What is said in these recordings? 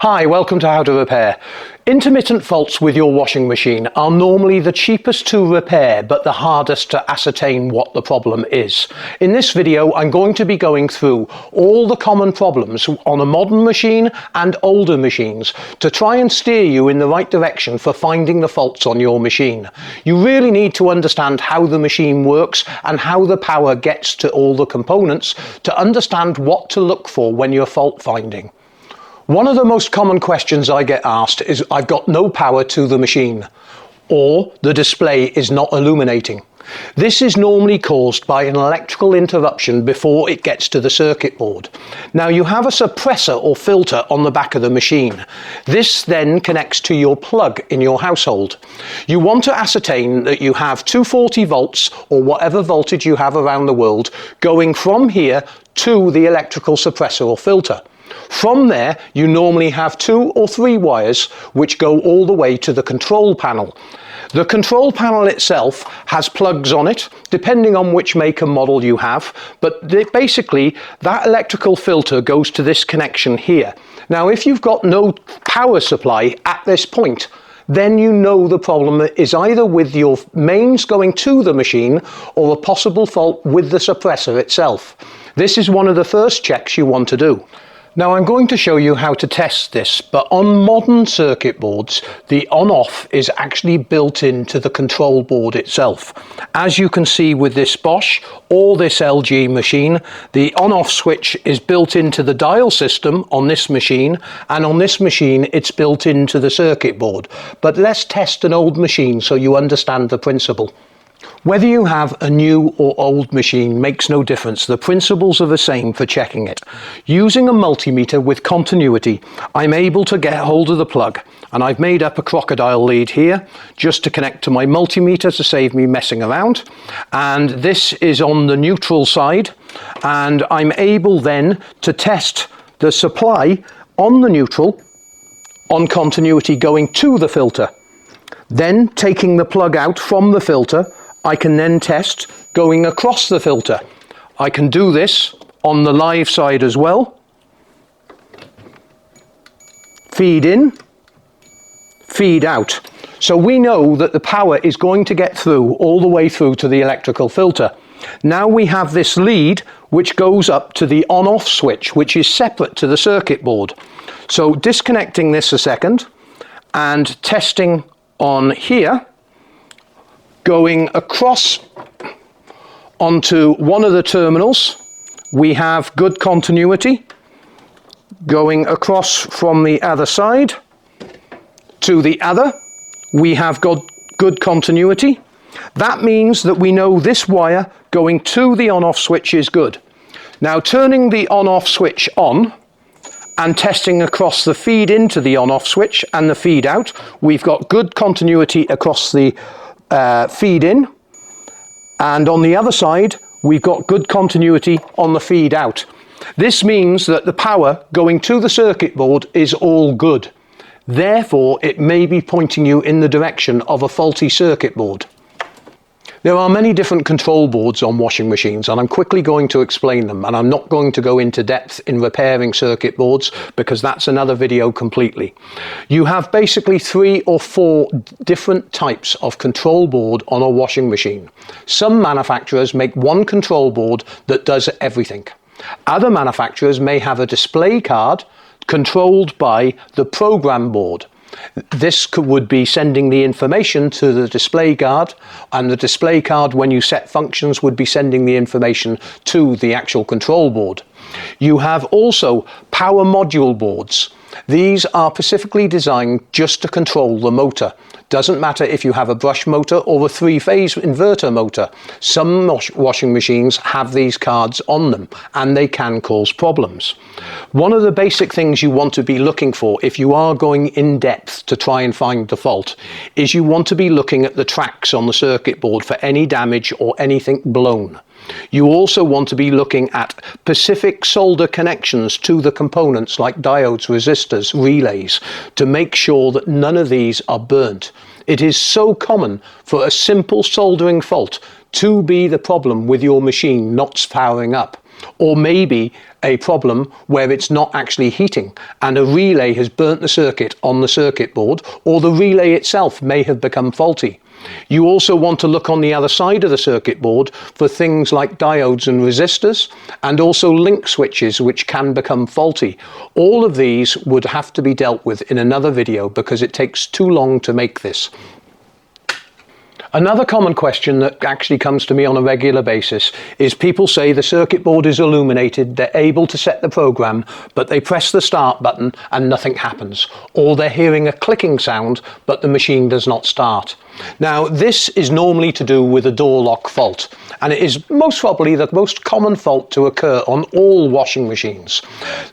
Hi, welcome to How to Repair. Intermittent faults with your washing machine are normally the cheapest to repair but the hardest to ascertain what the problem is. In this video I'm going to be going through all the common problems on a modern machine and older machines to try and steer you in the right direction for finding the faults on your machine. You really need to understand how the machine works and how the power gets to all the components to understand what to look for when you're fault finding. One of the most common questions I get asked is I've got no power to the machine, or the display is not illuminating. This is normally caused by an electrical interruption before it gets to the circuit board. Now you have a suppressor or filter on the back of the machine. This then connects to your plug in your household. You want to ascertain that you have 240 volts or whatever voltage you have around the world going from here to the electrical suppressor or filter. From there, you normally have 2 or 3 wires which go all the way to the control panel. The control panel itself has plugs on it, depending on which make and model you have, but basically that electrical filter goes to this connection here. Now, if you've got no power supply at this point, then you know the problem is either with your mains going to the machine or a possible fault with the suppressor itself. This is one of the first checks you want to do. Now I'm going to show you how to test this, but on modern circuit boards, the on-off is actually built into the control board itself. As you can see with this Bosch or this LG machine, the on-off switch is built into the dial system on this machine, and on this machine it's built into the circuit board. But let's test an old machine so you understand the principle. Whether you have a new or old machine makes no difference. The principles are the same for checking it. Using a multimeter with continuity, I'm able to get hold of the plug, and I've made up a crocodile lead here just to connect to my multimeter to save me messing around. And this is on the neutral side, and I'm able then to test the supply on the neutral on continuity going to the filter. Then taking the plug out from the filter, I can then test going across the filter. I can do this on the live side as well. Feed in, feed out. So we know that the power is going to get through all the way through to the electrical filter. Now we have this lead which goes up to the on-off switch, which is separate to the circuit board. So disconnecting this a second and testing on here, going across onto one of the terminals, we have good continuity. Going across from the other side to the other, we have got good continuity. That means that we know this wire going to the on-off switch is good. Now turning the on-off switch on and testing across the feed into the on-off switch and the feed out, we've got good continuity across the feed in, and on the other side we've got good continuity on the feed out. This means that the power going to the circuit board is all good. Therefore it may be pointing you in the direction of a faulty circuit board. There are many different control boards on washing machines, and I'm quickly going to explain them, and I'm not going to go into depth in repairing circuit boards because that's another video completely. You have basically 3 or 4 different types of control board on a washing machine. Some manufacturers make one control board that does everything. Other manufacturers may have a display card controlled by the program board. This would be sending the information to the display card, and the display card, when you set functions, would be sending the information to the actual control board. You have also power module boards. These are specifically designed just to control the motor. Doesn't matter if you have a brush motor or a 3-phase inverter motor. Some washing machines have these cards on them and they can cause problems. One of the basic things you want to be looking for if you are going in depth to try and find the fault is you want to be looking at the tracks on the circuit board for any damage or anything blown. You also want to be looking at specific solder connections to the components like diodes, resistors, relays to make sure that none of these are burnt. It is so common for a simple soldering fault to be the problem with your machine not powering up. or maybe a problem where it's not actually heating and a relay has burnt the circuit on the circuit board, or the relay itself may have become faulty. You also want to look on the other side of the circuit board for things like diodes and resistors, and also link switches which can become faulty. All of these would have to be dealt with in another video because it takes too long to make this. Another common question that actually comes to me on a regular basis is people say the circuit board is illuminated, they're able to set the program, but they press the start button and nothing happens. Or they're hearing a clicking sound, but the machine does not start. Now, this is normally to do with a door lock fault, and it is most probably the most common fault to occur on all washing machines.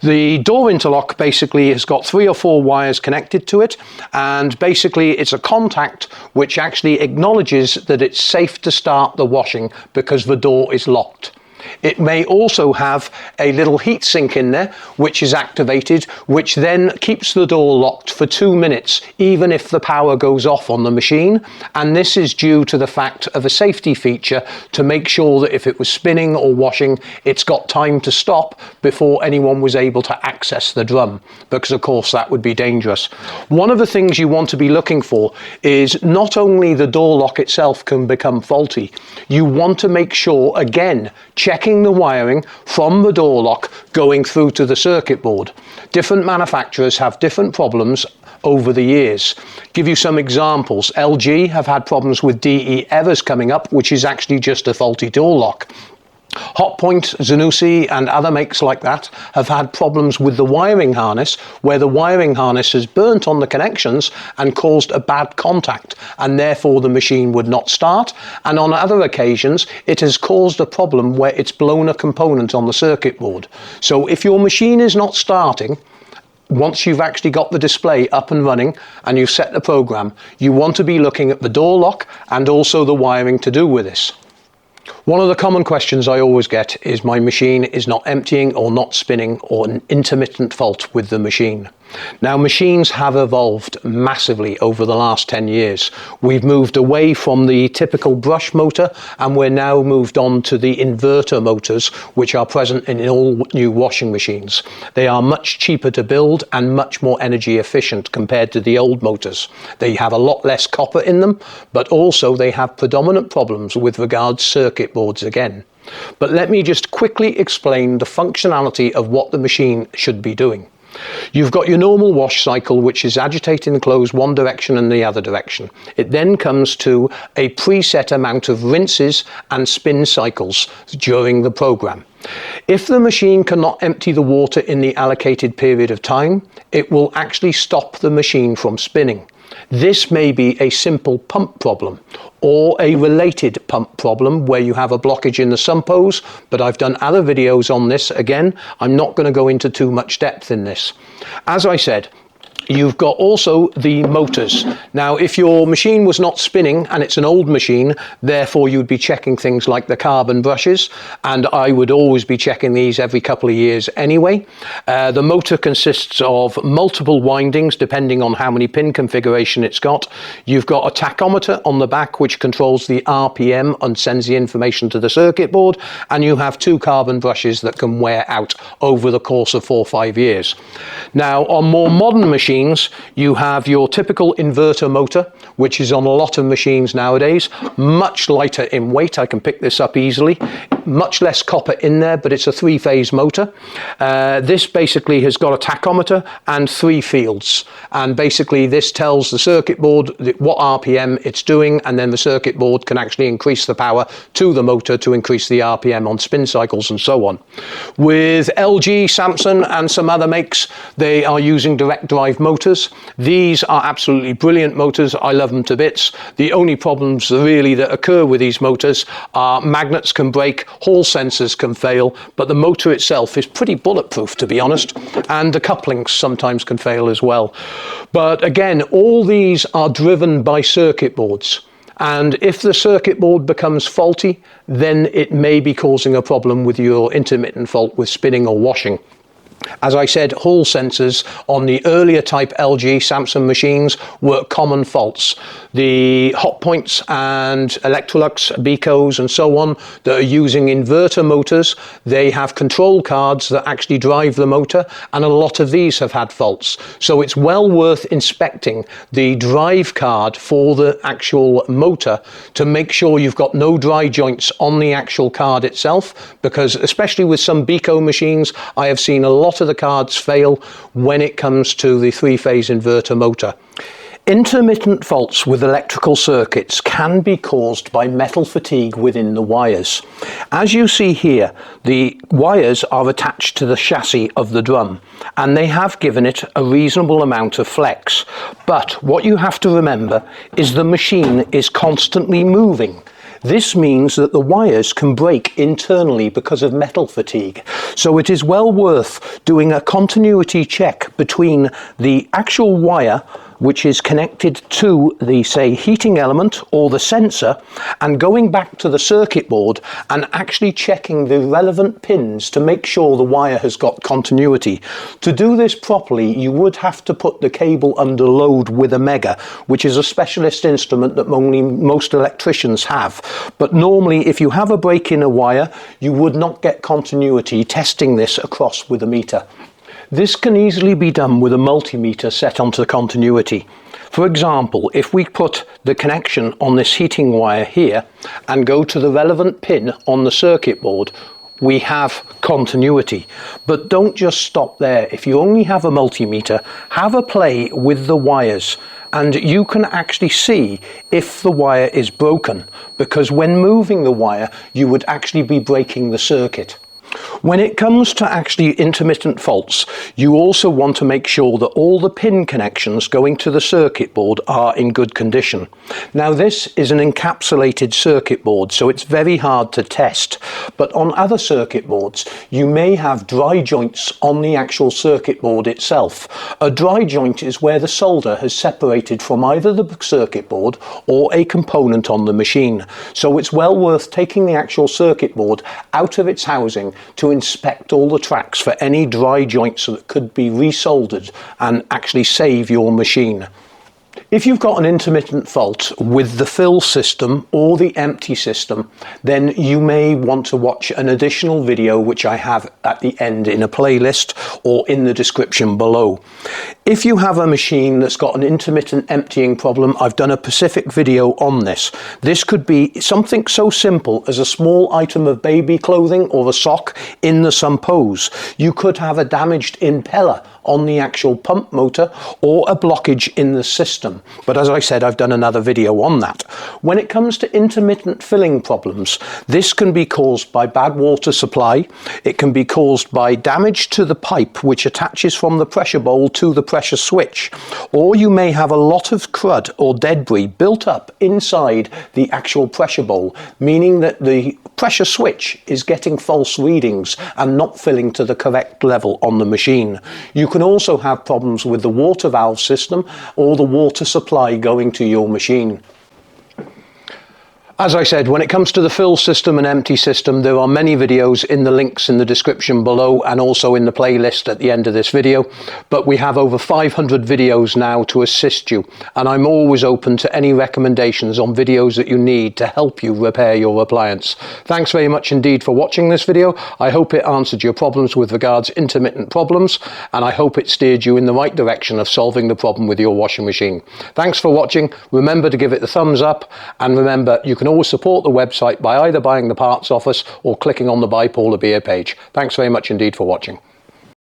The door interlock basically has got 3 or 4 wires connected to it, and basically it's a contact which actually acknowledges that it's safe to start the washing because the door is locked. It may also have a little heat sink in there which is activated, which then keeps the door locked for 2 minutes even if the power goes off on the machine, and this is due to the fact of a safety feature to make sure that if it was spinning or washing, it's got time to stop before anyone was able to access the drum, because of course that would be dangerous. One of the things you want to be looking for is not only the door lock itself can become faulty, you want to make sure, again, checking the wiring from the door lock going through to the circuit board. Different manufacturers have different problems over the years. Give you some examples. LG have had problems with DE errors coming up, which is actually just a faulty door lock. Hotpoint, Zanussi and other makes like that have had problems with the wiring harness, where the wiring harness has burnt on the connections and caused a bad contact, and therefore the machine would not start. And on other occasions it has caused a problem where it's blown a component on the circuit board. So if your machine is not starting, once you've actually got the display up and running and you've set the program, you want to be looking at the door lock and also the wiring to do with this. One of the common questions I always get is my machine is not emptying or not spinning, or an intermittent fault with the machine. Now, machines have evolved massively over the last 10 years. We've moved away from the typical brush motor and we're now moved on to the inverter motors, which are present in all new washing machines. They are much cheaper to build and much more energy efficient compared to the old motors. They have a lot less copper in them, but also they have predominant problems with regards to circuit boards again. But let me just quickly explain the functionality of what the machine should be doing. You've got your normal wash cycle, which is agitating the clothes one direction and the other direction. It then comes to a preset amount of rinses and spin cycles during the program. If the machine cannot empty the water in the allocated period of time, it will actually stop the machine from spinning. This may be a simple pump problem or a related pump problem where you have a blockage in the sump hose, but I've done other videos on this. Again, I'm not going to go into too much depth in this. As I said, you've got also the motors. Now, if your machine was not spinning and it's an old machine, therefore you'd be checking things like the carbon brushes, and I would always be checking these every couple of years anyway. The motor consists of multiple windings depending on how many pin configuration it's got. You've got a tachometer on the back which controls the RPM and sends the information to the circuit board, and you have 2 carbon brushes that can wear out over the course of 4 or 5 years. Now, on more modern machines, you have your typical inverter motor, which is on a lot of machines nowadays, much lighter in weight. I can pick this up easily. Much less copper in there, but it's a 3-phase motor. This basically has got a tachometer and 3 fields, and basically this tells the circuit board what RPM it's doing, and then the circuit board can actually increase the power to the motor to increase the RPM on spin cycles and so on. With LG, Samsung and some other makes, they are using direct drive motors. These are absolutely brilliant motors. I love them to bits. The only problems really that occur with these motors are magnets can break, hall sensors can fail, but the motor itself is pretty bulletproof, to be honest, and the couplings sometimes can fail as well. But again, all these are driven by circuit boards, and if the circuit board becomes faulty, then it may be causing a problem with your intermittent fault with spinning or washing. As I said, hall sensors on the earlier type LG Samsung machines were common faults. The Hotpoints and Electrolux, Bicos and so on that are using inverter motors, they have control cards that actually drive the motor, and a lot of these have had faults. So it's well worth inspecting the drive card for the actual motor to make sure you've got no dry joints on the actual card itself, because especially with some Bico machines, I have seen a lot of the cards fail when it comes to the three-phase inverter motor. Intermittent faults with electrical circuits can be caused by metal fatigue within the wires. As you see here, the wires are attached to the chassis of the drum, and they have given it a reasonable amount of flex. But what you have to remember is the machine is constantly moving. This means that the wires can break internally because of metal fatigue. So it is well worth doing a continuity check between the actual wire, which is connected to the, say, heating element or the sensor, and going back to the circuit board and actually checking the relevant pins to make sure the wire has got continuity. To do this properly, you would have to put the cable under load with a mega, which is a specialist instrument that only most electricians have. But normally, if you have a break in a wire, you would not get continuity testing this across with a meter. This can easily be done with a multimeter set onto continuity. For example, if we put the connection on this heating wire here and go to the relevant pin on the circuit board, we have continuity. But don't just stop there. If you only have a multimeter, have a play with the wires, and you can actually see if the wire is broken, because when moving the wire, you would actually be breaking the circuit. When it comes to actually intermittent faults, you also want to make sure that all the pin connections going to the circuit board are in good condition. Now, this is an encapsulated circuit board, so it's very hard to test. But on other circuit boards, you may have dry joints on the actual circuit board itself. A dry joint is where the solder has separated from either the circuit board or a component on the machine. So it's well worth taking the actual circuit board out of its housing to inspect all the tracks for any dry joints that could be resoldered and actually save your machine. If you've got an intermittent fault with the fill system or the empty system, then you may want to watch an additional video which I have at the end in a playlist or in the description below. If you have a machine that's got an intermittent emptying problem, I've done a specific video on this. This could be something so simple as a small item of baby clothing or a sock in the sump hose. You could have a damaged impeller on the actual pump motor or a blockage in the system. But as I said, I've done another video on that. When it comes to intermittent filling problems, this can be caused by bad water supply. It can be caused by damage to the pipe which attaches from the pressure bowl to the pressure switch. Or you may have a lot of crud or debris built up inside the actual pressure bowl, meaning that the pressure switch is getting false readings and not filling to the correct level on the machine. You can also have problems with the water valve system or the water supply going to your machine. As I said, when it comes to the fill system and empty system, there are many videos in the links in the description below and also in the playlist at the end of this video. But we have over 500 videos now to assist you, and I'm always open to any recommendations on videos that you need to help you repair your appliance. Thanks very much indeed for watching this video. I hope it answered your problems with regards intermittent problems, and I hope it steered you in the right direction of solving the problem with your washing machine. Thanks for watching. Remember to give it the thumbs up, and remember you can always support the website by either buying the parts off us or clicking on the Buy Paul a Beer page. Thanks very much indeed for watching.